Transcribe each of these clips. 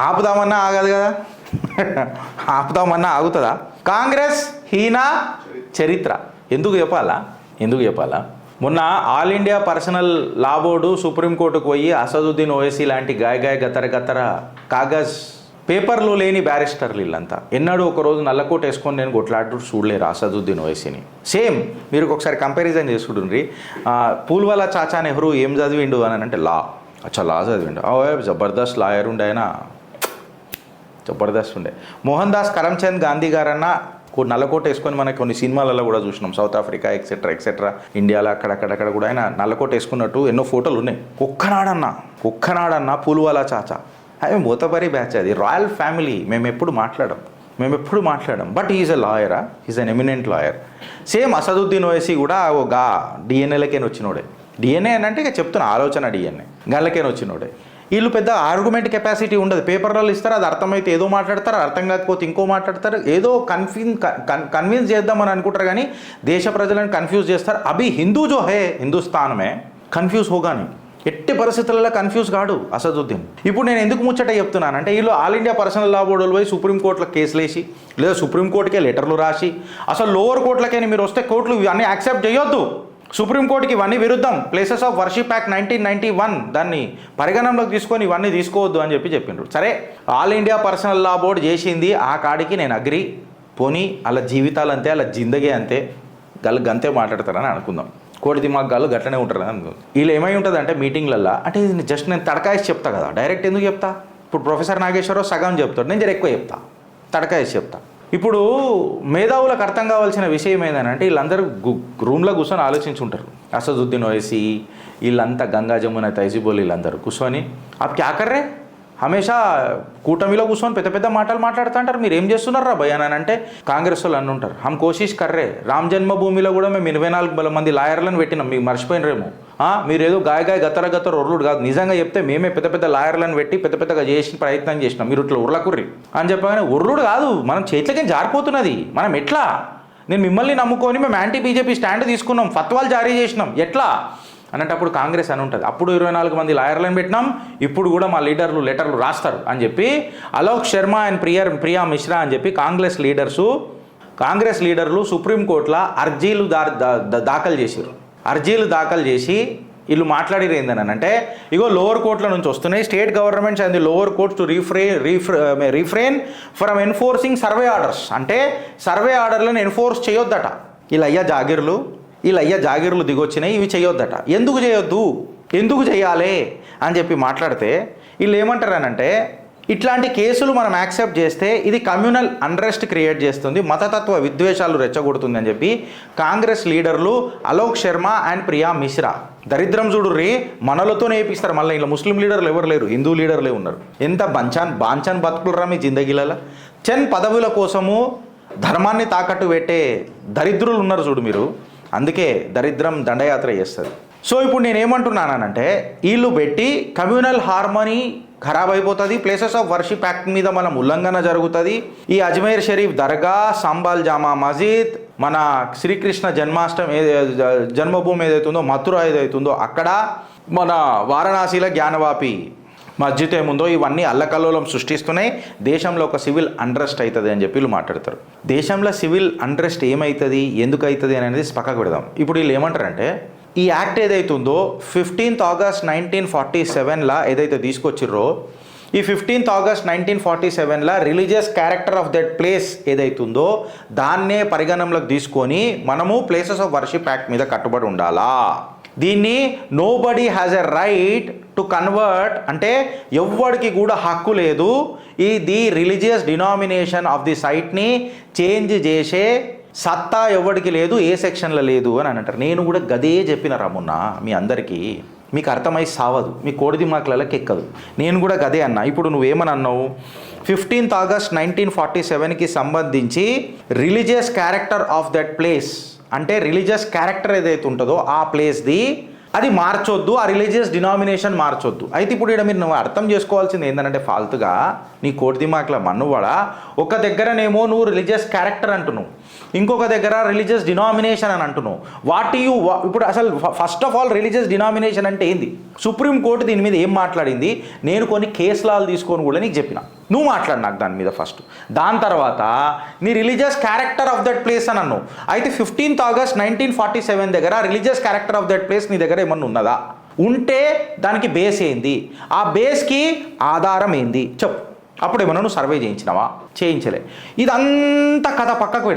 ఆపుదామన్నా ఆగదు కదా, ఆపుదామన్నా ఆగుతుందా? కాంగ్రెస్ హీనా చరిత్ర ఎందుకు చెప్పాలా? మొన్న ఆల్ ఇండియా పర్సనల్ లా బోర్డు సుప్రీంకోర్టుకు పోయి అసదుద్దీన్ ఓవైసీ లాంటి గాయ గతర కాగజ్ పేపర్లు లేని బ్యారిస్టర్లు వీళ్ళంతా ఎన్నడూ ఒకరోజు నల్లకోట వేసుకొని నేను కొట్లాడు చూడలేరు అసదుద్దీన్ ఓవైసీని. సేమ్ మీరు ఒకసారి కంపారిజన్ చేసుకుంటుండ్రి. పూల్వాలా చాచా నెహ్రూ ఏం చదివిండు అని అంటే లా. లా చదివిండు. జబర్దస్త్ లాయర్ ఉండే ఆయన, జబర్దస్త్ ఉండే. మోహన్ దాస్ కరమ్చంద్ గాంధీ గారన్న నల్లకోట వేసుకొని మనకి కొన్ని సినిమాలలో కూడా చూసినాం, సౌత్ ఆఫ్రికా ఎక్సెట్రా ఇండియాలో అక్కడక్కడ కూడా ఆయన నల్లకోట వేసుకున్నట్టు ఎన్నో ఫోటోలు ఉన్నాయి. ఒక్కనాడన్నా పూల్వాలా చాచా అవి మోతబరి బ్యాచ్, అది రాయల్ ఫ్యామిలీ. మేము ఎప్పుడు మాట్లాడాం. బట్ ఈజ్ ఎ లాయరా, is an eminent lawyer. Same Asaduddin Owaisi కూడా గా డిఎన్ఏలకేని వచ్చినోడే. డిఎన్ఏ అని అంటే ఇక చెప్తున్నా, ఆలోచన డిఎన్ఏ గళ్ళకేని వచ్చినోడే. వీళ్ళు పెద్ద ఆర్గ్యుమెంట్ కెపాసిటీ ఉండదు. పేపర్లలో ఇస్తారు, అది అర్థమైతే ఏదో మాట్లాడతారు, అర్థం కాకపోతే ఇంకో మాట్లాడతారు, ఏదో కన్విన్స్ చేద్దామని అనుకుంటారు. కానీ దేశ ప్రజలను కన్ఫ్యూజ్ చేస్తారు. అభి హిందూ జో హే హిందుస్థాన్ మే కన్ఫ్యూజ్ హోగాని, ఎట్టి పరిస్థితులలో కన్ఫ్యూజ్ కాడు అసదుద్దీన్. ఇప్పుడు నేను ఎందుకు ముచ్చట చెప్తున్నానంటే, వీళ్ళు ఆల్ ఇండియా పర్సనల్ లా బోర్డులు పోయి సుప్రీంకోర్టులో కేసులు వేసి, లేదా సుప్రీంకోర్టుకే లెటర్లు రాసి, అసలు లోవర్ కోర్టులకైనా మీరు వస్తే కోర్టులు ఇవన్నీ యాక్సెప్ట్ చేయొద్దు, సుప్రీంకోర్టుకి ఇవన్నీ విరుద్ధం, ప్లేసెస్ ఆఫ్ వర్షిప్ యాక్ట్ 1991 దాన్ని పరిగణనలోకి తీసుకొని ఇవన్నీ తీసుకోవద్దు అని చెప్పిండ్రు. సరే, ఆల్ ఇండియా పర్సనల్ లా బోర్డు చేసింది, ఆ కాడికి నేను అగ్రి. పోనీ అలా జీవితాలు అంతే, అలా జిందగీ అంతే, గంతే మాట్లాడతారని అనుకుందాం. కోడి దిమాగాలు గట్లనే ఉంటారు అని. వీళ్ళు ఏమై ఉంటుంది అంటే మీటింగ్లల్లో, అంటే ఇది జస్ట్ నేను తడకాయేసి చెప్తా కదా, డైరెక్ట్ ఎందుకు చెప్తా? ఇప్పుడు ప్రొఫెసర్ నాగేశ్వరరావు సగం చెప్తాడు, నేను ఎక్కువ చెప్తా, తడకాయేసి చెప్తా. ఇప్పుడు మేధావులకు అర్థం కావాల్సిన విషయం ఏంటంటే, వీళ్ళందరూ రూమ్లో కూర్చొని ఆలోచించుంటారు. అసదుద్దీన్ ఓవైసీ వీళ్ళంతా, గంగా జమున తైజీబోల్ వీళ్ళందరూ కూర్చొని అప్పుడు క్యా కర్రే హమేషా కూటమిలో కూర్చొని పెద్ద మాటలు మాట్లాడుతుంటారు. మీరు ఏం చేస్తున్నారా భయ్ అని అంటే కాంగ్రెస్ వాళ్ళు అంటుంటారు, హమ్ కోషిష్ కర్రే. రామ్ జన్మభూమిలో కూడా మేము 24 మంది లాయర్లను పెట్టినాం, మీకు మర్చిపోయినరేమో. మీరు ఏదో గతర ఒర్లుడు కాదు, నిజంగా చెప్తే మేమే పెద్ద లాయర్లను పెట్టి పెద్దగా చేసి ప్రయత్నం చేసినాం, మీరు ఇట్లా ఉర్లకుర్రి అని చెప్పగానే ఒర్లుడు కాదు, మనం చేతిలోకి జారిపోతున్నది. మనం ఎట్లా, నేను మిమ్మల్ని నమ్ముకొని మేము యాంటీ బీజేపీ స్టాండ్ తీసుకున్నాం, ఫత్వాలు జారీ చేసినాం, ఎట్లా అన్నప్పుడు కాంగ్రెస్ అని ఉంటుంది. అప్పుడు 24 మంది లాయర్లను పెట్టినాం, ఇప్పుడు కూడా మా లీడర్లు లెటర్లు రాస్తారు అని చెప్పి అలోక్ శర్మ అండ్ ప్రియా మిశ్రా అని చెప్పి కాంగ్రెస్ లీడర్లు సుప్రీంకోర్టులో అర్జీలు దాఖలు చేసి వీళ్ళు మాట్లాడిరు ఏందనంటే, ఇగో లోవర్ కోర్టుల నుంచి వస్తున్నాయి, state governments and the lower courts to refrain from enforcing survey orders. అంటే సర్వే ఆర్డర్లను ఎన్ఫోర్స్ చేయొద్దట. వీళ్ళ జాగీర్లు దిగొచ్చినాయి, ఇవి చేయొద్దట. ఎందుకు చేయాలి అని చెప్పి మాట్లాడితే వీళ్ళు ఏమంటారనంటే, ఇట్లాంటి కేసులు మనం యాక్సెప్ట్ చేస్తే ఇది కమ్యూనల్ అన్రెస్ట్ క్రియేట్ చేస్తుంది, మతతత్వ విద్వేషాలు రెచ్చగొడుతుంది అని చెప్పి కాంగ్రెస్ లీడర్లు అలోక్ శర్మ అండ్ ప్రియా మిశ్రా. దరిద్రం చూడుర్రి, మనలతో నేర్పిస్తారు. మళ్ళీ ఇలా ముస్లిం లీడర్లు ఎవరు లేరు, హిందూ లీడర్లే ఉన్నారు. ఎంత బాంచాన్ బతుకులరా మీ జిందగీలలో. పదవుల కోసము ధర్మాన్ని తాకట్టు పెట్టే దరిద్రులు ఉన్నారు చూడు మీరు, అందుకే దరిద్రం దండయాత్ర చేస్తుంది. సో ఇప్పుడు నేనేమంటున్నానంటే, వీళ్ళు పెట్టి కమ్యూనల్ హార్మనీ ఖరాబ్ అయిపోతుంది, ప్లేసెస్ ఆఫ్ వర్షిప్ యాక్ట్ మీద మనం ఉల్లంఘన జరుగుతుంది. ఈ అజ్మీర్ షరీఫ్ దర్గా, సాంబాల్ జామా మస్జిద్, మన శ్రీకృష్ణ జన్మభూమి ఏదైతుందో, మథుర ఏదైతుందో అక్కడ, మన వారణాసిలో జ్ఞానవాపి మస్జిద్ ఏముందో, ఇవన్నీ అల్లకల్లోలం సృష్టిస్తున్నాయి. దేశంలో ఒక సివిల్ అన్రెస్ట్ అవుతుంది అని చెప్పి వీళ్ళు మాట్లాడతారు. దేశంలో సివిల్ అన్రెస్ట్ ఏమవుతుంది, ఎందుకు అవుతుంది అనేది పక్కకు పెడదాం. ఇప్పుడు వీళ్ళు ఏమంటారంటే, ఈ యాక్ట్ ఏదైతుందో 15 ఆగస్ట్ 1947లా ఏదైతే తీసుకొచ్చిర్రో, ఈ 15 ఆగస్ట్ 1947లా religious character of that place ఏదైతుందో దాన్నే పరిగణనలోకి తీసుకొని మనము ప్లేసెస్ ఆఫ్ వర్షిప్ యాక్ట్ మీద కట్టుబడి ఉండాలా. దీన్ని nobody has a right to convert, అంటే ఎవ్వడికి కూడా హక్కు లేదు the religious denomination of the సైట్ని చేంజ్ చేసే సత్తా ఎవరికి లేదు, ఏ సెక్షన్లో లేదు అని అంటారు. నేను కూడా గదే చెప్పిన రమున్న మీ అందరికీ, మీకు అర్థమై సావదు, మీ కోడిది మాటలకి ఎక్కదు. నేను కూడా గదే అన్నా. ఇప్పుడు నువ్వేమని అన్నావు, 15 ఆగస్ట్ 1947కి సంబంధించి religious character of that place, అంటే రిలీజియస్ క్యారెక్టర్ ఏదైతే ఉంటుందో ఆ ప్లేస్ది అది మార్చొద్దు, ఆ రిలీజియస్ డినామినేషన్ మార్చొద్దు. అయితే ఇప్పుడు ఇక్కడ మీరు నువ్వు అర్థం చేసుకోవాల్సింది ఏంటంటే, ఫాల్తుగా నీ కోటి దిమాక్ల మన్నువాడా. ఒక దగ్గరనేమో నువ్వు రిలీజియస్ క్యారెక్టర్ అంటున్నావు, ఇంకొక దగ్గర రిలీజియస్ డినామినేషన్ అని అంటున్నావు. ఇప్పుడు అసలు first of all religious denomination అంటే ఏంది? సుప్రీంకోర్టు దీని మీద ఏం మాట్లాడింది? నేను కొన్ని కేసులాలు తీసుకొని కూడా నీకు చెప్పిన, నువ్వు మాట్లాడు నాకు దాని మీద ఫస్ట్. దాని తర్వాత నీ religious character of that place అని అన్నావు. అయితే 15th August 1947 దగ్గర religious character of that place నీ దగ్గర ఏమన్నా ఉన్నదా? ఉంటే దానికి బేస్ ఏంది? ఆ బేస్కి ఆధారం ఏంది చెప్పు. అప్పుడు ఏమన్నా నువ్వు సర్వే చేయించినావా? చేయించలే. ఇదంతా కథ పక్కకు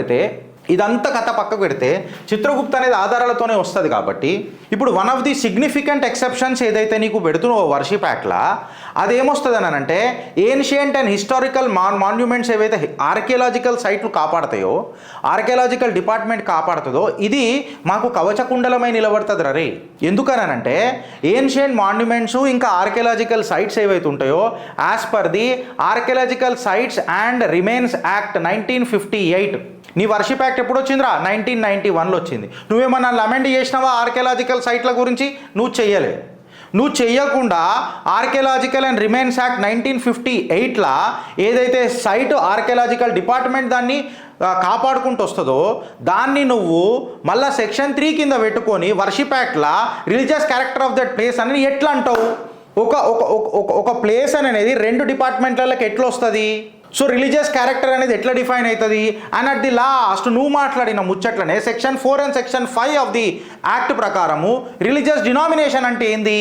పెడితే చిత్రగుప్త అనేది ఆధారాలతోనే వస్తుంది. కాబట్టి ఇప్పుడు one of the significant exceptions ఏదైతే నీకు పెడుతున్నావో వర్షిప్ యాక్ట్లా, అదేమొస్తుంది అని అంటే ఏన్షియంట్ అండ్ హిస్టారికల్ మాన్యుమెంట్స్ ఏవైతే ఆర్కియాలజికల్ సైట్లు కాపాడతాయో, ఆర్కియాలజికల్ డిపార్ట్మెంట్ కాపాడుతుందో, ఇది మాకు కవచకుండలమై నిలబడుతుంది రే. ఎందుకనంటే ఏన్షియంట్ మాన్యుమెంట్స్ ఇంకా ఆర్కియాలజికల్ సైట్స్ ఏవైతే ఉంటాయో as per the archaeological sites and remains act 1958. నీ వర్షిప్ యాక్ట్ ఎప్పుడు వచ్చిందిరా? 1991లో వచ్చింది. నువ్వేమన్నా అమెండ్ చేసినావా ఆర్కియాలజికల్ సైట్ల గురించి? నువ్వు చెయ్యకుండా ఆర్కియాలజికల్ అండ్ రిమైన్స్ యాక్ట్ 1958లా ఏదైతే సైట్ ఆర్కియాలజికల్ డిపార్ట్మెంట్ దాన్ని కాపాడుకుంటూ వస్తుందో దాన్ని నువ్వు మళ్ళీ సెక్షన్ 3 కింద పెట్టుకొని వర్షిప్ యాక్ట్లా religious character of that place అని ఎట్లా అంటావు? ఒక ప్లేస్ అనేది 2 డిపార్ట్మెంట్లకి ఎట్లా వస్తుంది? సో రిలీజియస్ క్యారెక్టర్ అనేది ఎట్లా డిఫైన్ అవుతుంది? అండ్ అట్ ది లాస్ట్ నువ్వు మాట్లాడిన ముచ్చట్లనే section 4 and section 5 of the act ప్రకారము రిలీజియస్ డినామినేషన్ అంటే ఏంది?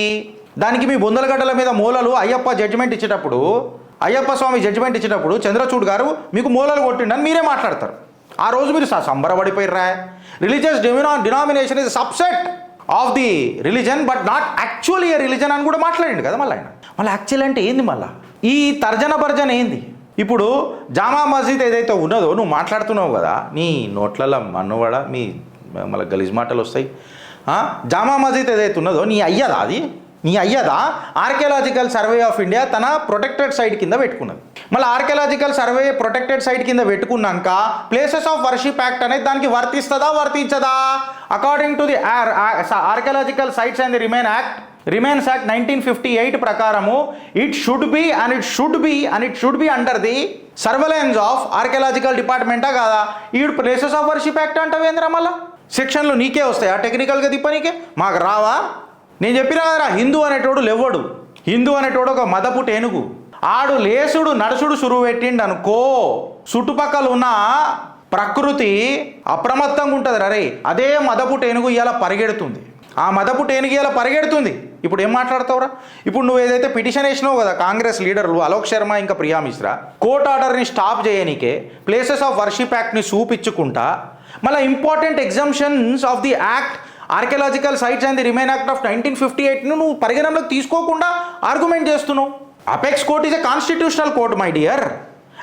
దానికి మీ బొందలగడ్డల మీద మూలలు అయ్యప్ప స్వామి జడ్జిమెంట్ ఇచ్చేటప్పుడు చంద్రచూడ్ గారు మీకు మూలలు కొట్టిండని మీరే మాట్లాడతారు. ఆ రోజు మీరు సంబరపడిపోయిర్రా. Religious denomination is subset of the religion but not actually a religion అని కూడా మాట్లాడిండు కదా మళ్ళీ ఆయన. మళ్ళీ యాక్చువల్ అంటే ఏంది? మళ్ళీ ఈ తర్జన భర్జన ఏంది? ఇప్పుడు జామా మస్జిద్ ఏదైతే ఉన్నదో నువ్వు మాట్లాడుతున్నావు కదా, నీ నోట్లలో మన్నువాడ మీ మళ్ళీ గలీజ్ మాటలు వస్తాయి. జామా మస్జిద్ ఏదైతే ఉన్నదో నీ అయ్యదా ఆర్కియాలజికల్ సర్వే ఆఫ్ ఇండియా తన ప్రొటెక్టెడ్ సైట్ కింద పెట్టుకున్నది. మళ్ళీ ఆర్కియాలజికల్ సర్వే ప్రొటెక్టెడ్ సైట్ కింద పెట్టుకున్నాక ప్లేసెస్ ఆఫ్ వర్షిప్ యాక్ట్ అనేది దానికి వర్తించదా? According to the archaeological sites and the remains act 1958 ప్రకారము it should be under the surveillance of archaeological డిపార్ట్మెంటా కాదా? ఈ ప్లేసెస్ ఆఫ్ వర్షిప్ యాక్ట్ అంటావేంద్రా? మళ్ళా సెక్షన్లు నీకే వస్తాయా టెక్నికల్గా తిప్పనీకే? మాకు రావా? నేను చెప్పినా కదరా, హిందూ అనేటోడు ఒక మదపు టేనుగు. ఆడు లేసుడు నడుసుడు సురువు పెట్టిండు అనుకో, చుట్టుపక్కల ఉన్న ప్రకృతి అప్రమత్తంగా ఉంటుంది రే. అదే మదపు టేనుగు ఇవాళ పరిగెడుతుంది. ఇప్పుడు ఏం మాట్లాడతావురా? ఇప్పుడు నువ్వు ఏదైతే పిటిషన్ వేసినావు కదా కాంగ్రెస్ లీడర్లు అలోక్ శర్మ ఇంకా ప్రియా మిశ్రా, కోర్ట్ ఆర్డర్ని స్టాప్ చేయనీకే ప్లేసెస్ ఆఫ్ వర్షిప్ యాక్ట్ని చూపించుకుంటా మళ్ళీ important exemptions of the act archaeological sites and the remain act of 1958ను నువ్వు పరిగణనలోకి తీసుకోకుండా ఆర్గ్యుమెంట్ చేస్తున్నావు. Apex court is a constitutional court my dear.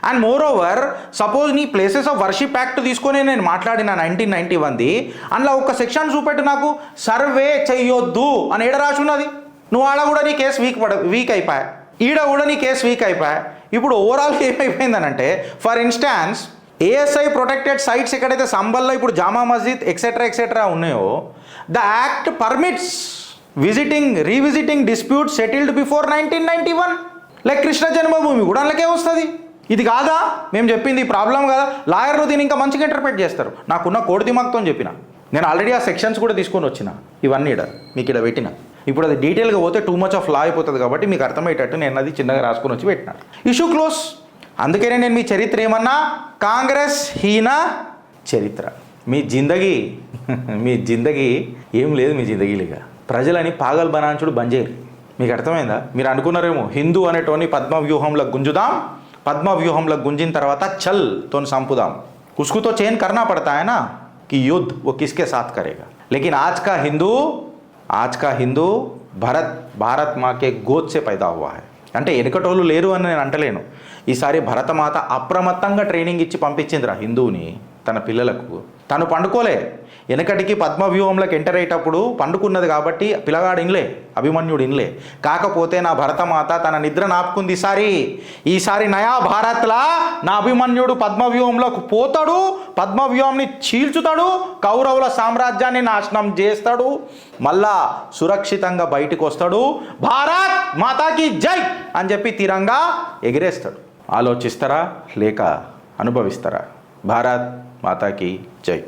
And moreover suppose నీ ప్లేసెస్ ఆఫ్ వర్షిప్ యాక్ట్ తీసుకొని నేను మాట్లాడిన 1991ది అందులో ఒక సెక్షన్ చూపెట్టు నాకు, సర్వే చెయ్యొద్దు అని ఏడ రాసి ఉన్నది. నువ్వు ఆడ కూడా నీ కేసు వీక్ అయిపోయా, ఈడ కూడా నీ కేసు వీక్ అయిపోయా. ఇప్పుడు ఓవరాల్గా ఏమైపోయిందనంటే for instance ASI protected sites ఎక్కడైతే సంబల్లో ఇప్పుడు జామా మస్జిద్ ఎక్సెట్రా ఉన్నాయో the act permits revisiting dispute settled before 1991. Like Krishna Janmabhoomi కూడా అందులోకే వస్తుంది. ఇది కాదా మేము చెప్పింది? ప్రాబ్లం కదా. లాయర్లు దీన్ని ఇంకా మంచిగా ఇంటర్ప్రిట్ చేస్తారు. నాకున్న కోడి దిమాగ్తో చెప్పిన నేను ఆల్రెడీ ఆ సెక్షన్స్ కూడా తీసుకొని వచ్చిన, ఇవన్నీ మీకు ఇక్కడ పెట్టిన. ఇప్పుడు అది డీటెయిల్గా పోతే టూ మచ్ ఆఫ్ లా అయిపోతుంది కాబట్టి మీకు అర్థమయ్యేటట్టు నేను అది చిన్నగా రాసుకొని వచ్చి పెట్టిన. Issue close. అందుకనే నేను మీ చరిత్ర ఏమన్నా కాంగ్రెస్ హీన చరిత్ర. మీ జిందగీ ఏం లేదు. మీ జిందగీలుగా ప్రజలని పాగల్ బనాంచుడు బంద్ చేయరు. మీకు అర్థమైందా? మీరు అనుకున్నారేమో హిందూ అనేటోని పద్మవ్యూహంలో గుంజుదాం, పద్మవ్యూహంలో గుంజిన తర్వాత చల్ తోని సంపుదాం, उसको तो चयन करना पड़ता है ना कि युद्ध वो किसके साथ करेगा. लेकिन आज का हिंदू भारत माँ के गोद से पैदा हुआ है. అంటే ఎనకటోళ్ళు లేరు అని నేను అంటలేను. ఈసారి భరతమాత అప్రమత్తంగా ట్రైనింగ్ ఇచ్చి పంపించిందిరా హిందువుని తన పిల్లలకు. తను పండుకోలే. వెనకటికి పద్మవ్యూహంలోకి ఎంటర్ అయ్యేటప్పుడు పండుకున్నది కాబట్టి పిల్లగాడు ఇన్లే, అభిమన్యుడు ఇన్లే. కాకపోతే నా భరతమాత తన నిద్ర నాపుకుంది. ఈసారి నయా భారత్లా నా అభిమన్యుడు పద్మవ్యూహంలోకి పోతాడు, పద్మవ్యూహంని చీల్చుతాడు, కౌరవుల సామ్రాజ్యాన్ని నాశనం చేస్తాడు, మళ్ళా సురక్షితంగా బయటికి వస్తాడు, భారత్ మాతాకి జై అని చెప్పి తిరంగా ఎగిరేస్తాడు. ఆలోచిస్తారా లేక అనుభవిస్తారా? భారత్ మాతాకి జై.